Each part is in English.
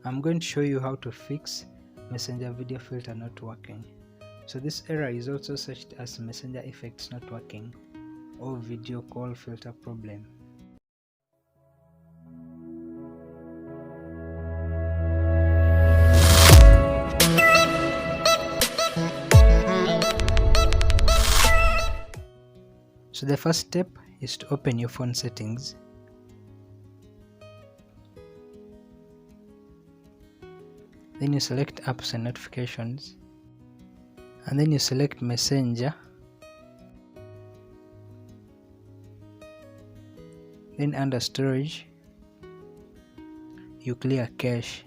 I'm going to show you how to fix Messenger video filter not working. So this error is also searched as Messenger effects not working or video call filter problem. So the first step is to open your phone settings. Then you select apps and notifications, and then you select Messenger. Then under storage, you clear cache.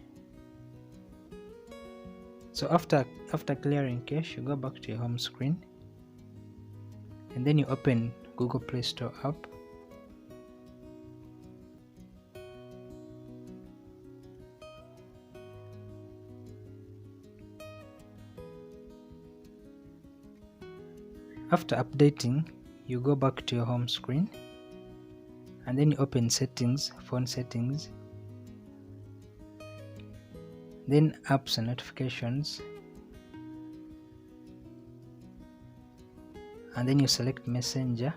So after clearing cache, you go back to your home screen, and then you open Google Play Store app. After updating, you go back to your home screen, and then you open settings, phone settings, then apps and notifications, and then you select Messenger,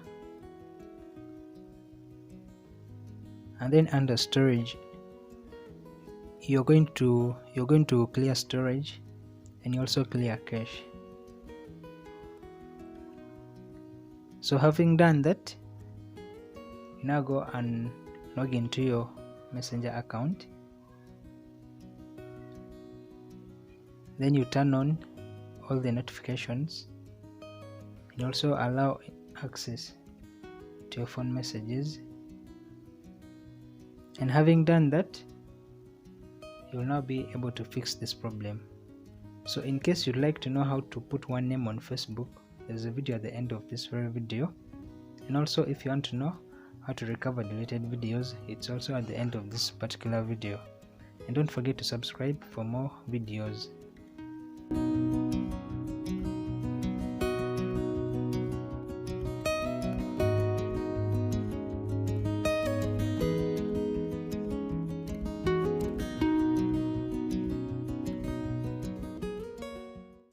and then under storage, you're going to clear storage, and you also clear cache. So having done that, you now go and log into your Messenger account. Then you turn on all the notifications, and also allow access to your phone messages. And having done that, you will now be able to fix this problem. So in case you'd like to know how to put one name on Facebook, there's a video at the end of this very video. And also if you want to know how to recover deleted videos, it's also at the end of this particular video. And don't forget to subscribe for more videos.